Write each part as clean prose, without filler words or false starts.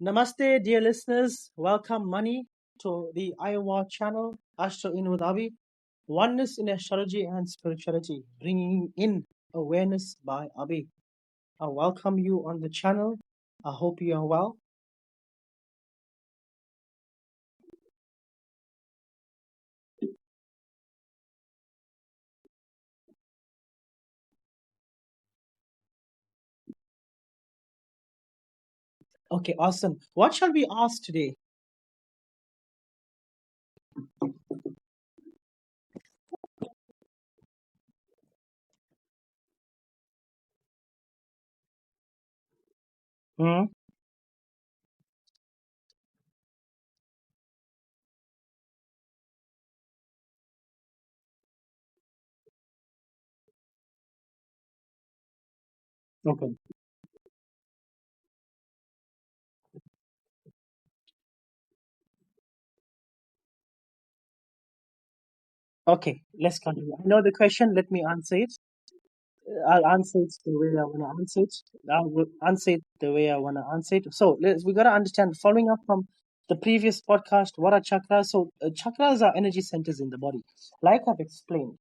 Namaste, dear listeners. Welcome, Money, to the Aiwa channel, Astro In with Avi. Oneness in astrology and spirituality, bringing in awareness by Avi. I welcome you on the channel. I hope you are well. Okay, awesome. What shall we ask today? Hmm? Okay. Okay, let's continue. I know the question. Let me answer it. I'll answer it the way I want to answer it. I will answer it the way I want to answer it. So we got to understand, following up from the previous podcast, what are chakras? So chakras are energy centers in the body, like I've explained.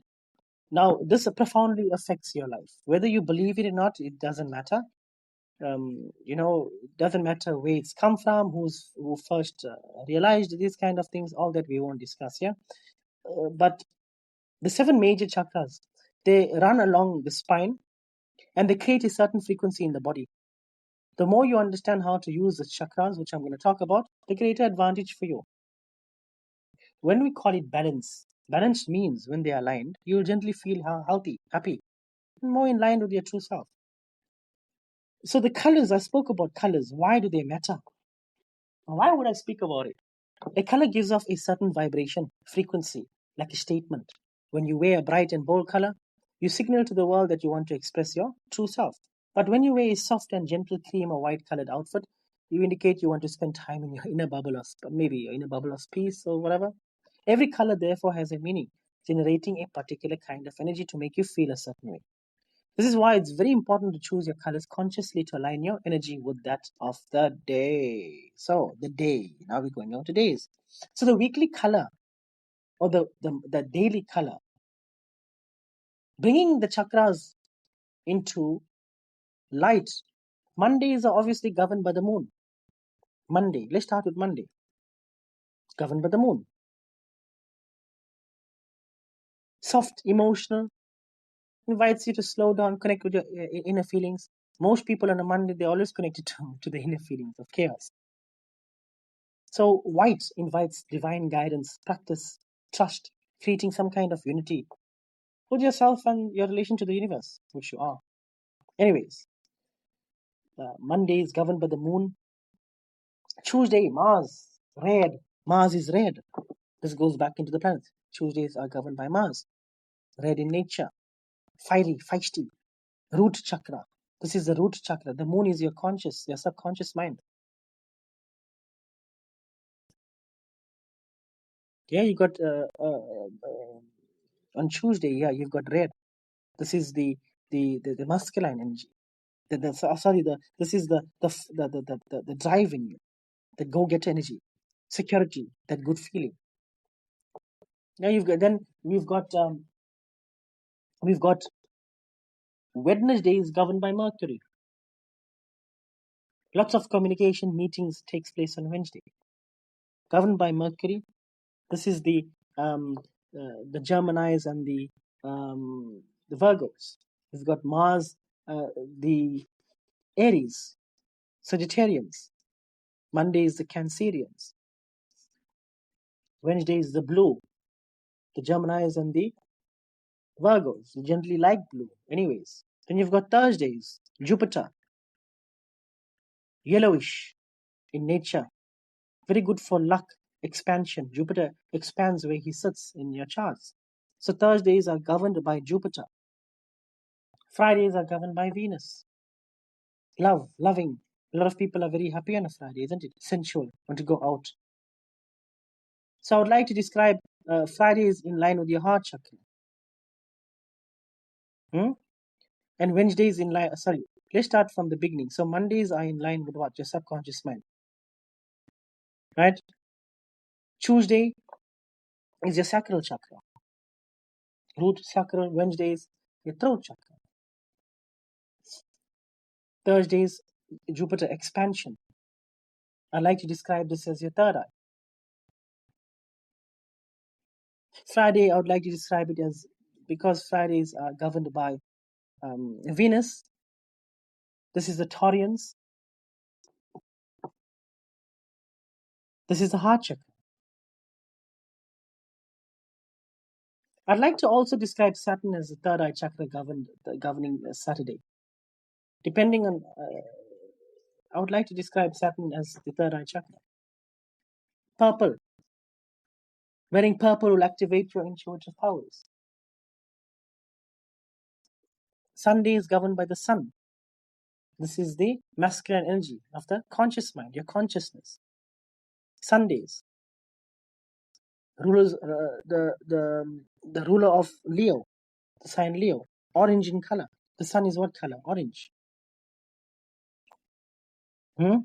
Now, this profoundly affects your life. Whether you believe it or not, it doesn't matter. It doesn't matter where it's come from, who first realized these kind of things. All that we won't discuss here. But the seven major chakras, they run along the spine and they create a certain frequency in the body. The more you understand how to use the chakras, which I'm going to talk about, the greater advantage for you. When we call it balance, balance means when they are aligned, you'll gently feel healthy, happy, and more in line with your true self. So the colors, I spoke about colors. Why do they matter? Why would I speak about it? A color gives off a certain vibration, frequency, like a statement. When you wear a bright and bold color, you signal to the world that you want to express your true self. But when you wear a soft and gentle cream or white colored outfit, you indicate you want to spend time in your inner bubble of maybe your inner bubble of peace or whatever. Every color therefore has a meaning, generating a particular kind of energy to make you feel a certain way. This is why it's very important to choose your colors consciously to align your energy with that of the day. So the day. Now we're going on to days. So the weekly color or the daily color, bringing the chakras into light. Mondays are obviously governed by the moon. Monday. Let's start with Monday. Governed by the moon. Soft, emotional, invites you to slow down, connect with your inner feelings. Most people on a Monday, they're always connected to the inner feelings of chaos. So white invites divine guidance, practice, trust, creating some kind of unity with yourself and your relation to the universe, which you are. Anyways, Monday is governed by the moon. Tuesday, Mars, red. Mars is red. This goes back into the planets. Tuesdays are governed by Mars, red in nature, fiery, feisty, root chakra. This is the root chakra. The moon is your conscious, your subconscious mind. Yeah, you got on Tuesday. Yeah, you've got red. This is the masculine energy. This is the drive in you, the go get energy, security, that good feeling. Now we've got Wednesday is governed by Mercury. Lots of communication meetings takes place on Wednesday, governed by Mercury. This is the Geminis and the Virgos. We've got Mars, the Aries, Sagittarians. Monday is the Cancerians. Wednesday is the blue, the Geminis and the Virgos. You generally like blue. Anyways. Then you've got Thursdays, Jupiter, yellowish in nature. Very good for luck, expansion. Jupiter expands where he sits in your charts. So Thursdays are governed by Jupiter. Fridays are governed by Venus. Love, loving. A lot of people are very happy on a Friday, isn't it? Sensual, want to go out. So I would like to describe Fridays in line with your heart chakra. Hmm? And Wednesdays in line, sorry, let's start from the beginning. So Mondays are in line with what? Your subconscious mind. right? Tuesday is your sacral chakra. Root chakra. Wednesdays, your throat chakra. Thursdays, Jupiter expansion. I like to describe this as your third eye. Friday, I would like to describe it as, because Fridays are governed by Venus. This is the Taurians. This is the heart chakra. I'd like to also describe Saturn as the third eye chakra governing Saturday. Depending on, I would like to describe Saturn as the third eye chakra. Purple. Wearing purple will activate your intuitive powers. Sunday is governed by the sun. This is the masculine energy of the conscious mind, your consciousness. Sundays. Rulers, the ruler of Leo, the sign Leo, orange in color. The sun is what color? Orange. Hmm?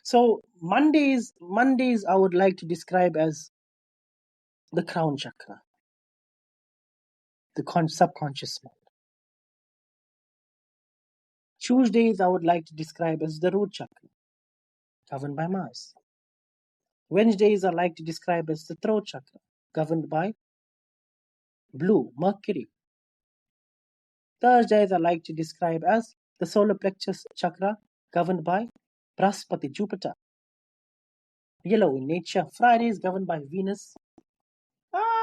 So Mondays I would like to describe as the crown chakra, the subconscious mind. Tuesdays I would like to describe as the root chakra, governed by Mars. Wednesdays I like to describe as the throat chakra, governed by blue, Mercury. Thursdays I like to describe as the solar plexus chakra, governed by Brahaspati, Jupiter. Yellow in nature. Fridays governed by Venus.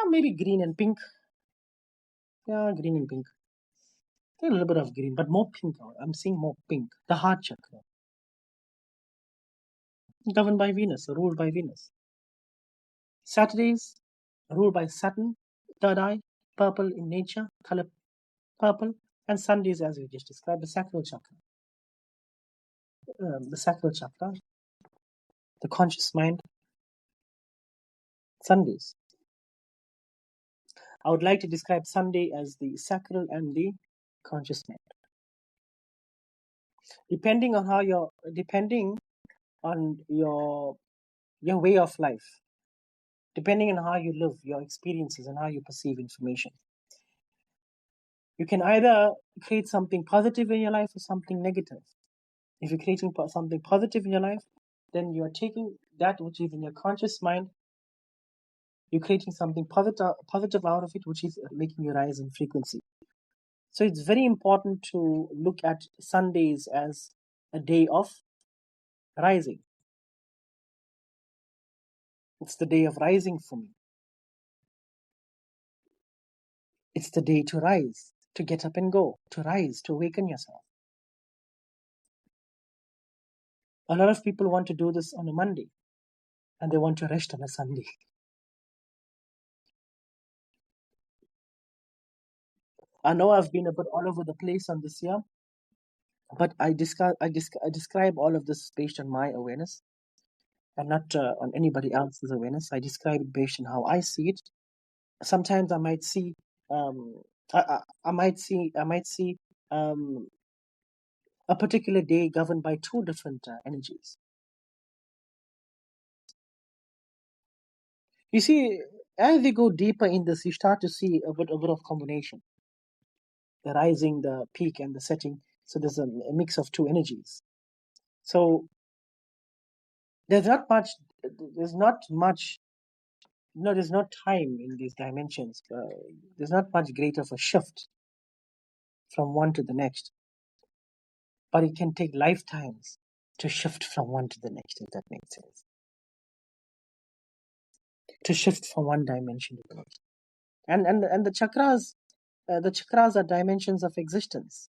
Maybe green and pink. Yeah, green and pink. A little bit of green, but more pink. I'm seeing more pink. The heart chakra, governed by Venus, ruled by Venus. Saturdays, ruled by Saturn, third eye, purple in nature, color purple. And Sundays, as we just described, the sacral chakra, the conscious mind. Sundays. I would like to describe Sunday as the sacral and the conscious mind. Depending on your way of life, depending on how you live, your experiences, and how you perceive information. You can either create something positive in your life or something negative. If you're creating something positive in your life, then you're taking that which is in your conscious mind, you're creating something positive out of it, which is making you rise in frequency. So it's very important to look at Sundays as a day of rising. It's the day of rising for me. It's the day to rise, to get up and go, to rise, to awaken yourself. A lot of people want to do this on a Monday and they want to rest on a Sunday. I know I've been a bit all over the place on this year, but I describe all of this based on my awareness and not on anybody else's awareness. I describe it based on how I see it. Sometimes I might see, um, I might see um, a particular day governed by two different energies. You see, as we go deeper in this, you start to see a bit of combination: the rising, the peak, and the setting. So there's a mix of two energies. So there's not much. There's not much. No, there's no time in these dimensions. There's not much greater of a shift from one to the next, but it can take lifetimes to shift from one to the next, if that makes sense. To shift from one dimension to the next. And the chakras are dimensions of existence.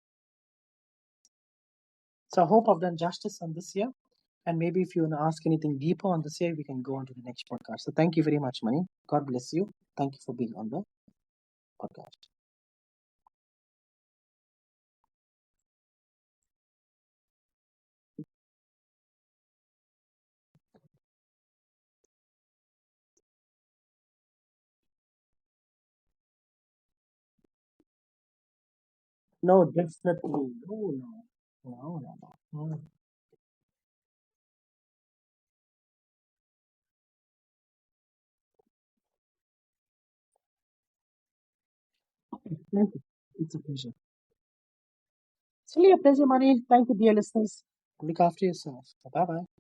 So I hope I've done justice on this year. And maybe if you want to ask anything deeper on this year, we can go on to the next podcast. So thank you very much, Mani. God bless you. Thank you for being on the podcast. No, definitely. No, no. No, no, no. Mm. Thank you. It's a pleasure. It's really a pleasure, Mani. Thank you, dear listeners. Look after yourself. Bye bye.